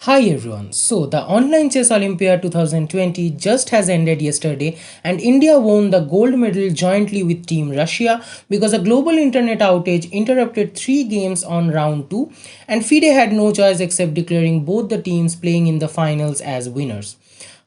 Hi everyone. So the Online Chess Olympiad 2020 just has ended yesterday and India won the gold medal jointly with Team Russia because a global internet outage interrupted 3 games on round 2 and FIDE had no choice except declaring both the teams playing in the finals as winners.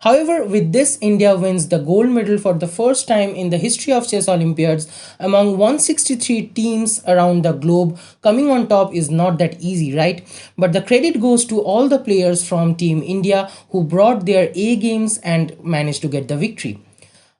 However, with this, India wins the gold medal for the first time in the history of chess Olympiads among 163 teams around the globe. Coming on top is not that easy, right? But the credit goes to all the players from Team India who brought their A games and managed to get the victory.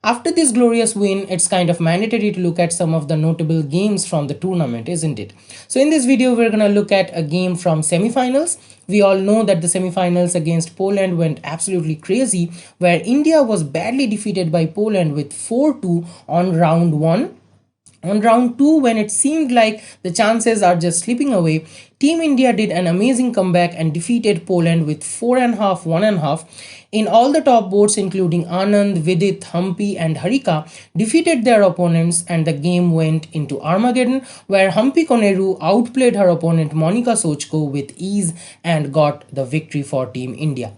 After this glorious win, it's kind of mandatory to look at some of the notable games from the tournament, isn't it? So in this video, we're gonna look at a game from semifinals. We all know that the semifinals against Poland went absolutely crazy, where India was badly defeated by Poland with 4-2 on round 1. On round 2, when it seemed like the chances are just slipping away, Team India did an amazing comeback and defeated Poland with 4.5, 1.5. In all the top boards, including Anand, Vidit, Humpy, and Harika, defeated their opponents, and the game went into Armageddon, where Humpy Koneru outplayed her opponent Monica Sochko with ease and got the victory for Team India.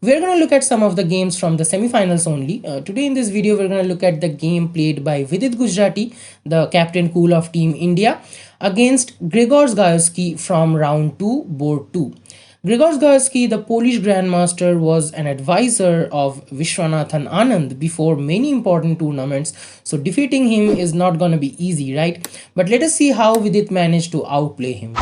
We're going to look at some of the games from the semifinals only. Today in this video, we're going to look at the game played by Vidit Gujrathi, the captain cool of Team India, against Grzegorz Gajewski from round 2, board 2. Grzegorz Gajewski, the Polish grandmaster, was an advisor of Vishwanathan Anand before many important tournaments, so defeating him is not going to be easy, right? But let us see how Vidit managed to outplay him.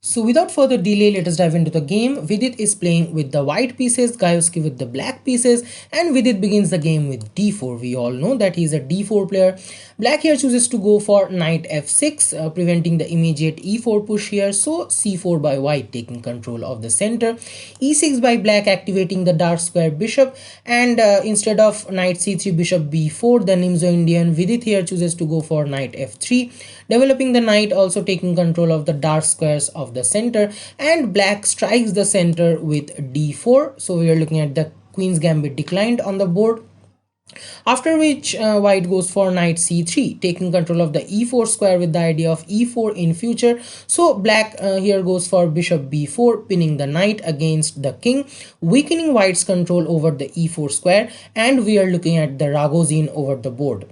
So without further delay, let us dive into the game. Vidit is playing with the white pieces, Gajewski with the black pieces, and Vidit begins the game with d4. We all know that he is a d4 player. Black here chooses to go for knight f6, preventing the immediate e4 push here. So c4 by white, taking control of the center. e6 by black, activating the dark square bishop, and instead of knight c3, bishop b4, the Nimzo Indian Vidit here chooses to go for knight f3, developing the knight, also taking control of the dark squares of the center, and black strikes the center with d4. So we are looking at the queen's gambit declined on the board. After which white goes for knight c3, taking control of the e4 square with the idea of e4 in future. So black here goes for bishop b4, pinning the knight against the king, weakening white's control over the e4 square, and we are looking at the ragozin over the board.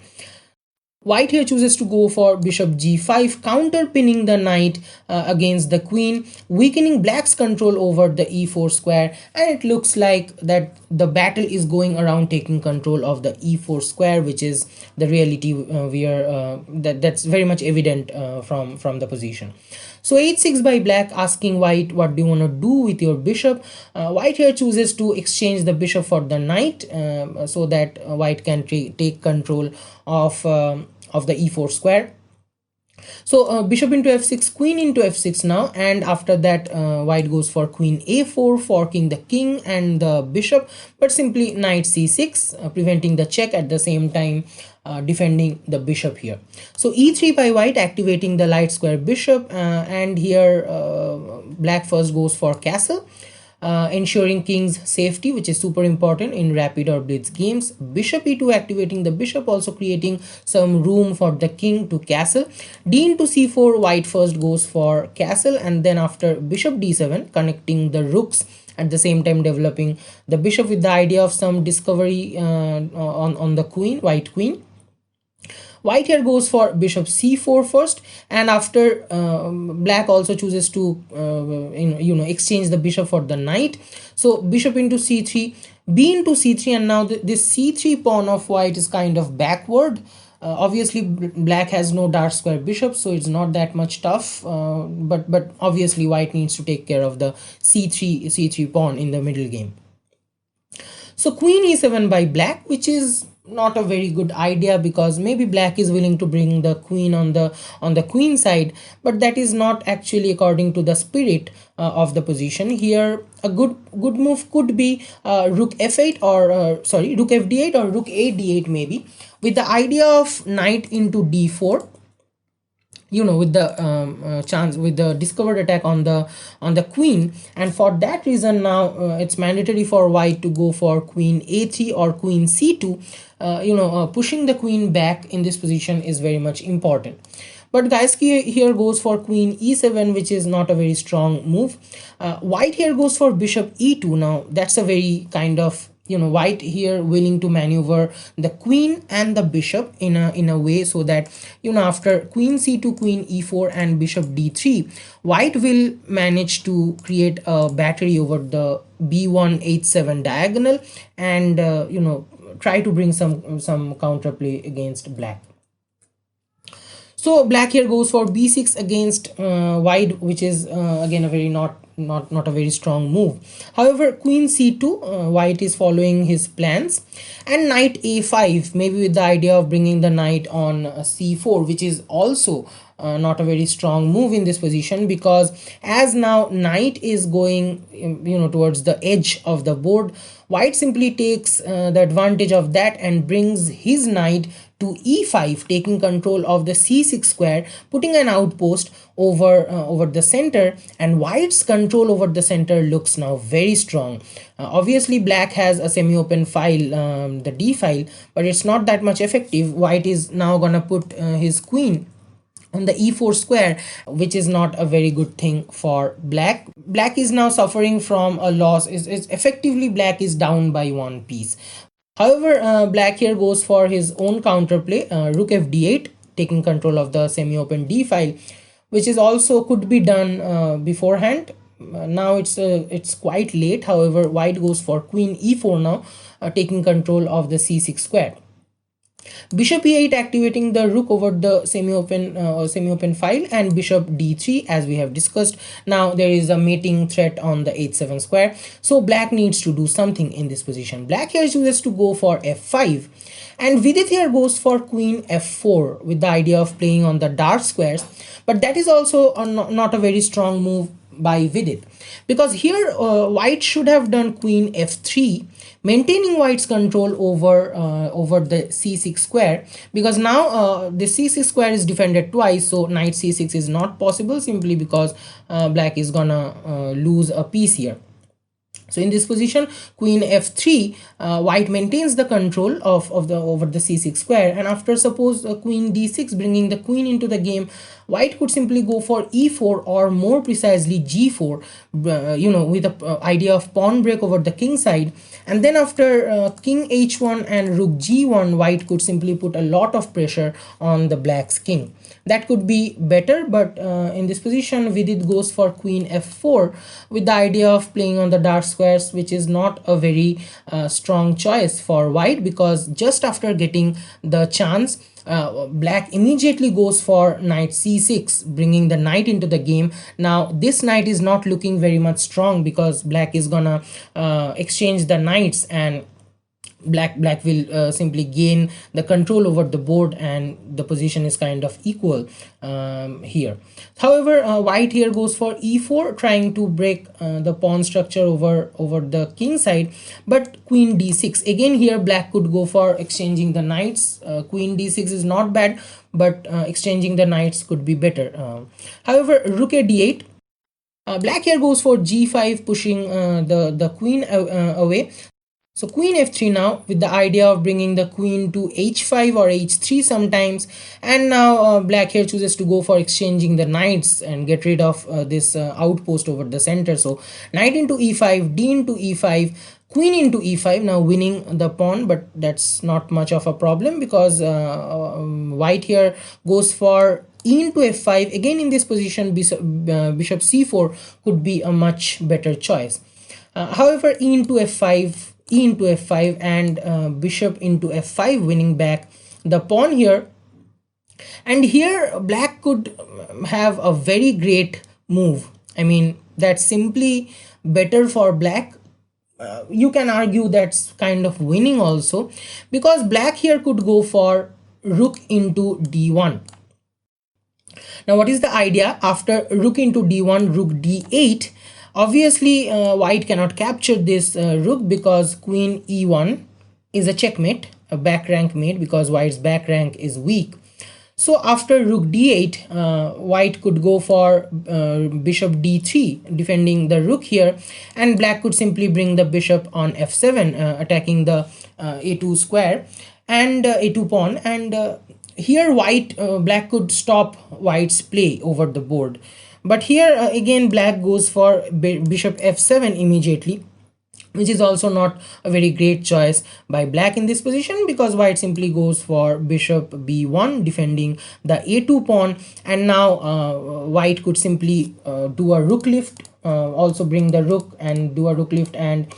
White here chooses to go for bishop g5, counter pinning the knight against the queen, weakening black's control over the e4 square, and it looks like that the battle is going around taking control of the e4 square, which is the reality that's very much evident from the position. So h6 by black, asking white, what do you want to do with your bishop? White here chooses to exchange the bishop for the knight, so that white can take control of the e4 square. So bishop into f6, queen into f6 now, and after that white goes for queen a4, forking the king and the bishop, but simply knight c6, preventing the check, at the same time defending the bishop here. So e3 by white, activating the light square bishop, and here black first goes for castle, ensuring king's safety, which is super important in rapid or blitz games. Bishop e2, activating the bishop, also creating some room for the king to castle. D into c4, white first goes for castle, and then after bishop d7, connecting the rooks, at the same time developing the bishop with the idea of some discovery on the queen, white queen. White here goes for bishop c4 first, and after black also chooses to exchange the bishop for the knight. So bishop into c3, b into c3, and now this c3 pawn of white is kind of backward. Obviously black has no dark square bishop, so it's not that much tough, but obviously white needs to take care of the c3 pawn in the middle game. So queen e7 by black, which is not a very good idea, because maybe black is willing to bring the queen on the queen side, but that is not actually according to the spirit of the position. Here a good move could be rook f8, or rook fd8 or rook a d8, maybe with the idea of knight into d4, with the chance, with the discovered attack on the queen. And for that reason now it's mandatory for white to go for queen a3 or queen c2. Pushing the queen back in this position is very much important. But Gajewski here goes for queen e7, which is not a very strong move. White here goes for bishop e2. Now that's a very kind of, white here willing to maneuver the queen and the bishop in a way so that, after queen c2, queen e4 and bishop d3, white will manage to create a battery over the b1 h7 diagonal, and try to bring some counterplay against black. So black here goes for b6 against white, which is again a very not a very strong move. However, queen c2, white is following his plans, and knight a5, maybe with the idea of bringing the knight on c4, which is also not a very strong move in this position, because as now knight is going towards the edge of the board, white simply takes the advantage of that and brings his knight to e5, taking control of the c6 square, putting an outpost over the center, and white's control over the center looks now very strong. Obviously black has a semi-open file, the d file, but it's not that much effective. White is now gonna put his queen on the e4 square, which is not a very good thing for black. Black is now suffering from a loss. Is effectively black is down by one piece. However, black here goes for his own counterplay, rook fd8, taking control of the semi-open d file, which is also could be done beforehand. Now it's quite late. However, white goes for queen e4 now, taking control of the c6 square. Bishop e8 activating the rook over the semi-open file, and bishop d3 as we have discussed. Now there is a mating threat on the h7 square, so black needs to do something in this position. Black here chooses to go for f5, and Vidit here goes for queen f4 with the idea of playing on the dark squares, but that is also not a very strong move by Vidit, because here white should have done queen f3, maintaining white's control over the c6 square, because now the c6 square is defended twice, so knight c6 is not possible, simply because black is gonna lose a piece here. So in this position, queen f3, white maintains the control over the c6 square, and after suppose queen d6, bringing the queen into the game, white could simply go for e4, or more precisely g4, with the idea of pawn break over the king side, and then after king h1 and rook g1, white could simply put a lot of pressure on the black's king. That could be better, but in this position Vidit goes for queen f4 with the idea of playing on the dark squares, which is not a very strong choice for white, because just after getting the chance, black immediately goes for knight c6, bringing the knight into the game. Now this knight is not looking very much strong, because black is gonna exchange the knights, and black will simply gain the control over the board, and the position is kind of equal here. However, white here goes for e4, trying to break the pawn structure over the king side, but queen d6, again here black could go for exchanging the knights. Queen d6 is not bad, but exchanging the knights could be better. However, rook a d8, black here goes for g5, pushing the queen away. So queen f3 now, with the idea of bringing the queen to h5 or h3 sometimes, and now black here chooses to go for exchanging the knights and get rid of this outpost over the center. So knight into e5, d into e5, queen into e5, now winning the pawn, but that's not much of a problem, because white here goes for e into f5. Again in this position, bishop c4 could be a much better choice. However, e into f5 and bishop into f5, winning back the pawn here. And here black could have a very great move. I mean, that's simply better for black. You can argue that's kind of winning also, because black here could go for rook into d1. Now what is the idea? After rook into d1, rook d8, obviously white cannot capture this rook, because queen e1 is a checkmate, a back rank mate, because white's back rank is weak. So after rook d8, white could go for bishop d3, defending the rook here, and black could simply bring the bishop on f7, attacking the a2 square and a2 pawn, and here black could stop white's play over the board, but here again black goes for bishop f7 immediately, which is also not a very great choice by black in this position, because white simply goes for bishop b1 defending the a2 pawn. And now white could simply do a rook lift, also bring the rook and do a rook lift, and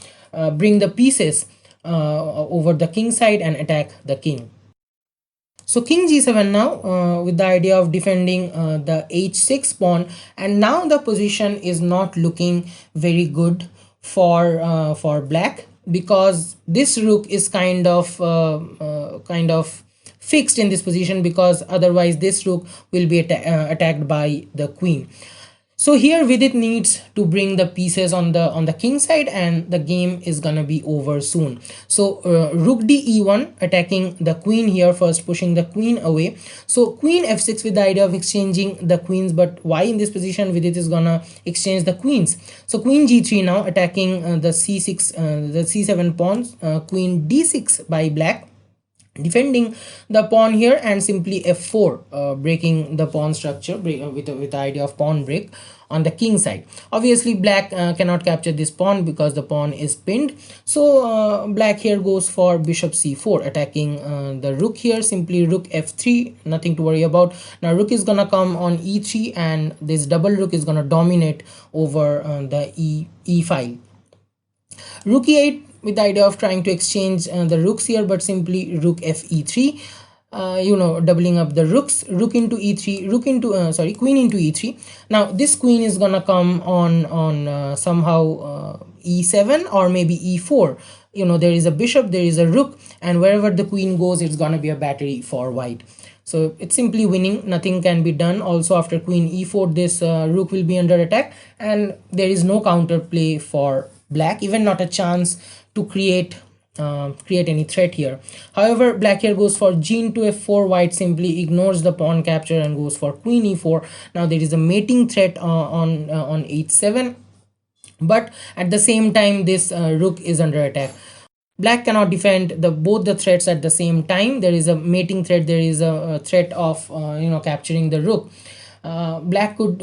bring the pieces over the king side and attack the king. So king g7 now, with the idea of defending the h6 pawn, and now the position is not looking very good for black, because this rook is kind of fixed in this position, because otherwise this rook will be attacked by the queen. So here Vidit needs to bring the pieces on the king side, and the game is gonna be over soon. So rook d e1 attacking the queen here, first pushing the queen away. So queen f6 with the idea of exchanging the queens, but why in this position Vidit is gonna exchange the queens? So queen g3 now attacking the c7 pawns, queen d6 by black, defending the pawn here, and simply f4, breaking the pawn structure with the idea of pawn break on the king side. Obviously black cannot capture this pawn because the pawn is pinned, so black here goes for bishop c4 attacking the rook here, simply rook f3, nothing to worry about. Now rook is gonna come on e3, and this double rook is gonna dominate over the e file. Rook e8 with the idea of trying to exchange the rooks here, but simply rook fe3, doubling up the rooks, rook into e3, queen into e3. Now this queen is gonna come on somehow e7 or maybe e4. There is a bishop, there is a rook, and wherever the queen goes, it's gonna be a battery for white. So it's simply winning, nothing can be done. Also after queen e4, this rook will be under attack, and there is no counter play for black, even not a chance to create any threat here. However, black here goes for g into f4, white simply ignores the pawn capture and goes for queen e4. Now there is a mating threat on h7, but at the same time this rook is under attack. Black cannot defend both the threats at the same time. There is a mating threat, there is a threat of capturing the rook. Black could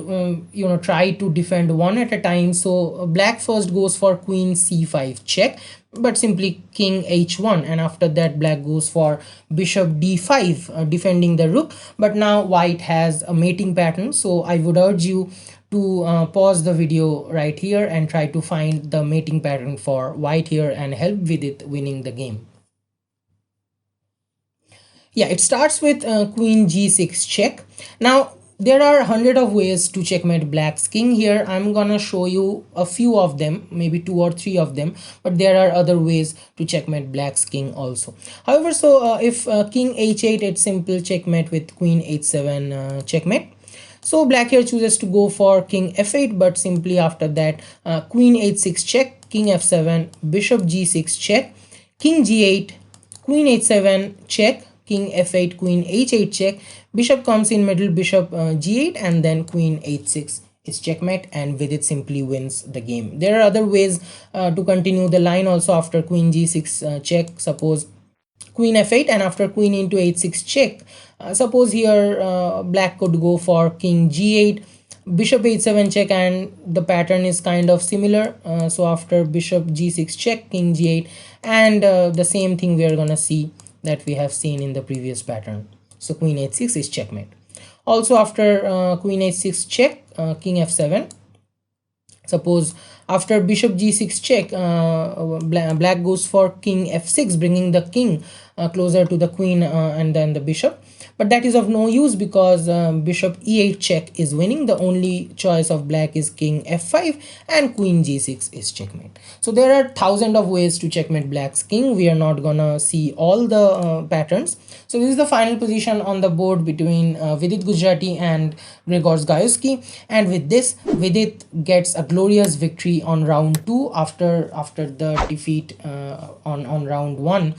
try to defend one at a time. So black first goes for queen c5 check, but simply king h1, and after that black goes for bishop d5 defending the rook. But now white has a mating pattern, so I would urge you to pause the video right here and try to find the mating pattern for white here and help with it winning the game. Yeah, it starts with queen g6 check. Now there are 100 of ways to checkmate black's king here. I'm gonna show you a few of them, maybe 2 or 3 of them, but there are other ways to checkmate black's king also. However, so if king h8, it's simple checkmate with queen h7 checkmate. So black here chooses to go for king f8, but simply after that queen h6 check, king f7, bishop g6 check, king g8, queen h7 check, king f8, queen h8 check, bishop comes in middle, bishop g8, and then queen h6 is checkmate, and Vidit simply wins the game. There are other ways to continue the line also. After queen g6 check, suppose queen f8, and after queen into h6 check, suppose here black could go for king g8, bishop h7 check, and the pattern is kind of similar. So after bishop g6 check, king g8, and the same thing we are gonna see that we have seen in the previous pattern. So queen h6 is checkmate. Also after queen h6 check, king f7. Suppose after bishop g6 check, black goes for king f6, bringing the king closer to the queen and then the bishop. But that is of no use, because bishop e8 check is winning. The only choice of black is king f5, and queen g6 is checkmate. So there are thousands of ways to checkmate black's king. We are not gonna see all the patterns. So this is the final position on the board between Vidit Gujrathi and Grzegorz Gajewski, and with this Vidit gets a glorious victory on round 2 after the defeat on round 1.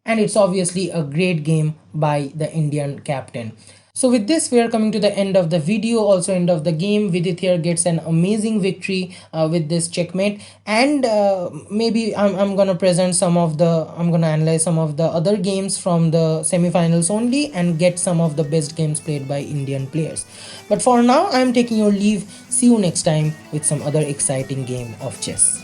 And it's obviously a great game by the Indian captain. So with this, we are coming to the end of the video, also end of the game. Vidit here gets an amazing victory with this checkmate, and maybe I'm gonna present some of the, I'm gonna analyze some of the other games from the semifinals only and get some of the best games played by Indian players. But for now, I'm taking your leave. See you next time with some other exciting game of chess.